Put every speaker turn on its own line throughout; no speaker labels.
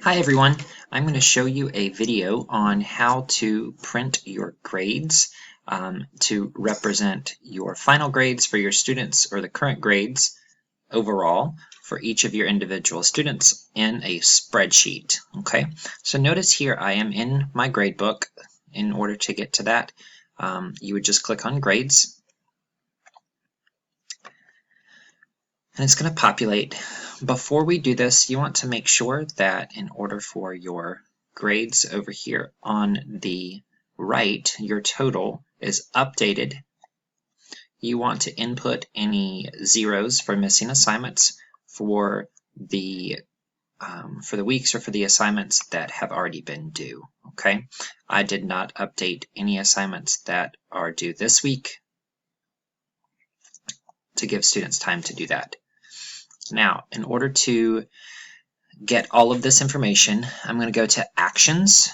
Hi everyone, I'm going to show you a video on how to print your grades to represent your final grades for your students or the current grades overall for each of your individual students in a spreadsheet. Okay, so notice here I am in my gradebook. In order to get to that, you would just click on grades and it's going to populate. Before we do this, you want to make sure that in order for your grades over here on the right, your total is updated. You want to input any zeros for missing assignments for the weeks or for the assignments that have already been due. Okay, I did not update any assignments that are due this week to give students time to do that. Now, in order to get all of this information, I'm going to go to Actions,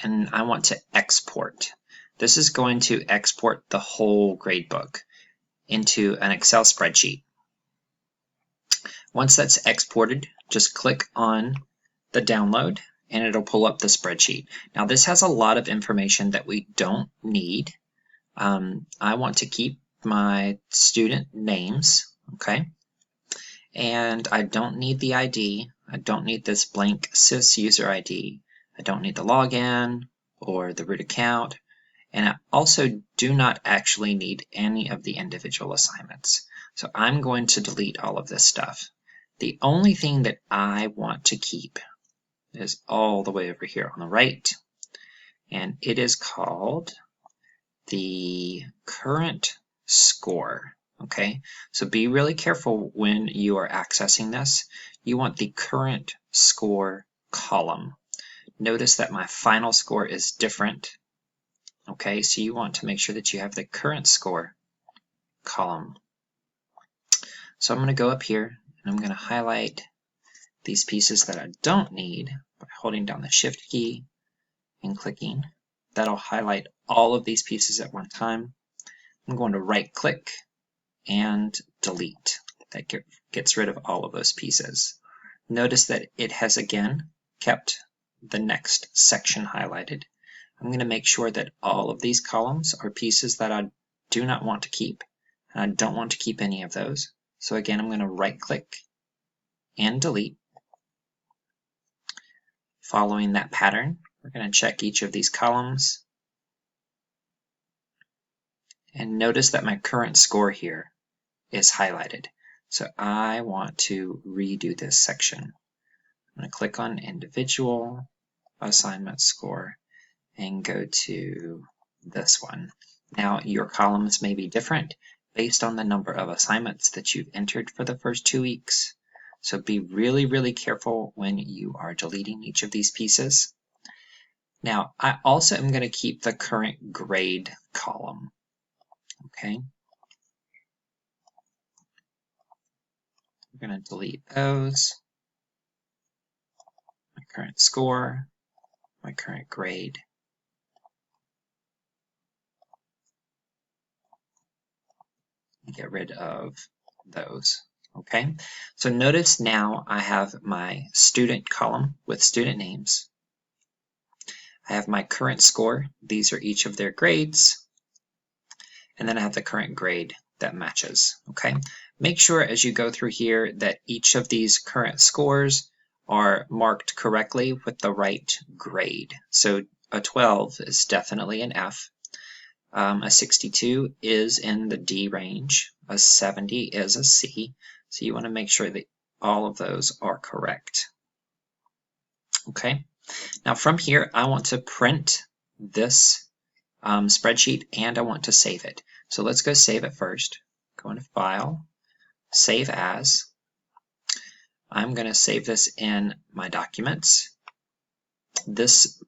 and I want to export. This is going to export the whole gradebook into an Excel spreadsheet. Once that's exported, just click on the download, and it'll pull up the spreadsheet. Now, this has a lot of information that we don't need. I want to keep my student names, okay? And I don't need the ID. I don't need this blank sys user ID. I don't need the login or the root account. And I also do not actually need any of the individual assignments. So I'm going to delete all of this stuff. The only thing that I want to keep is all the way over here on the right. And it is called the current score. Okay, so be really careful when you are accessing this. You want the current score column. Notice that my final score is different. Okay, so you want to make sure that you have the current score column. So I'm going to go up here and I'm going to highlight these pieces that I don't need by holding down the Shift key and clicking. That'll highlight all of these pieces at one time. I'm going to right click and delete. That gets rid of all of those pieces. Notice that it has again kept the next section highlighted. I'm going to make sure that all of these columns are pieces that I do not want to keep. I don't want to keep any of those. So again, I'm going to right click and delete. Following that pattern, we're going to check each of these columns. And notice that my current score here is highlighted. So I want to redo this section. I'm going to click on Individual Assignment Score and go to this one. Now your columns may be different based on the number of assignments that you've entered for the first 2 weeks. So be really, really careful when you are deleting each of these pieces. Now I also am going to keep the current grade column. Okay. We're going to delete those. My current score, my current grade. Get rid of those. Okay, so notice now I have my student column with student names. I have my current score. These are each of their grades. And then I have the current grade that matches. Okay, make sure as you go through here that each of these current scores are marked correctly with the right grade. So a 12 is definitely an F. A 62 is in the D range. A 70 is a C. So you want to make sure that all of those are correct. Okay. Now from here, I want to print this spreadsheet and I want to save it. So let's go save it first. Go into File, Save As. I'm going to save this in my documents. This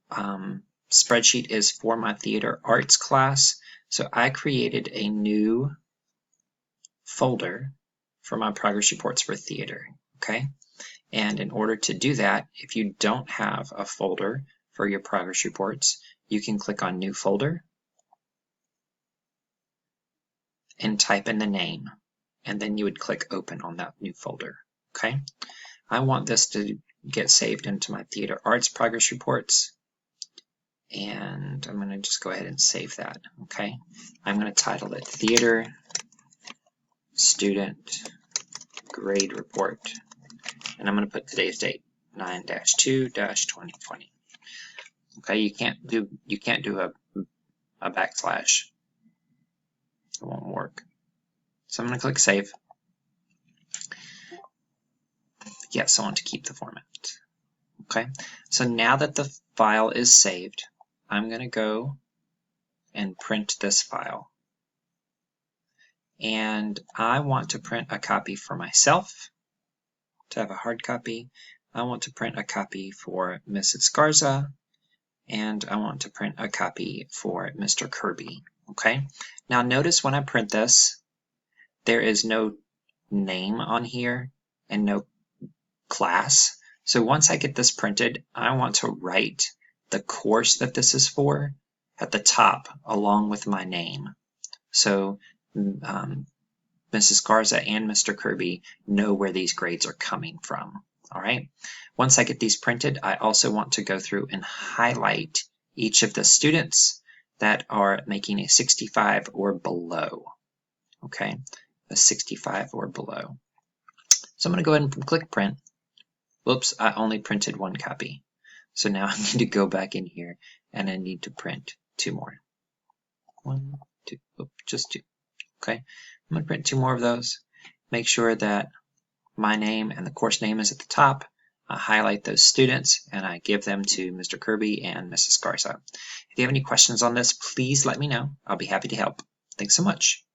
spreadsheet is for my theater arts class. So I created a new folder for my progress reports for theater. Okay. And in order to do that, if you don't have a folder for your progress reports, you can click on New Folder and type in the name, and then you would click Open on that new folder. Okay, I want this to get saved into my theater arts progress reports. And I'm going to just go ahead and save that. Okay, I'm going to title it Theater Student Grade Report, and I'm going to put today's date, 9-2-2020. Okay, you can't do a backslash. It won't work. So I'm going to click Save. Yes, I want to keep the format. Okay, so now that the file is saved, I'm going to go and print this file. And I want to print a copy for myself to have a hard copy. I want to print a copy for Mrs. Garza, and I want to print a copy for Mr. Kirby. Okay, now notice when I print this, there is no name on here and no class. So once I get this printed, I want to write the course that this is for at the top along with my name. So Mrs. Garza and Mr. Kirby know where these grades are coming from. All right. Once I get these printed, I also want to go through and highlight each of the students that are making a 65 or below. Okay, a 65 or below. So I'm going to go ahead and click print. Whoops, I only printed one copy. So now I need to go back in here and I need to print 2 more. 1, 2, just 2. Okay, I'm going to print 2 more of those. Make sure that my name and the course name is at the top. I highlight those students and I give them to Mr. Kirby and Mrs. Garza. If you have any questions on this, please let me know. I'll be happy to help. Thanks so much.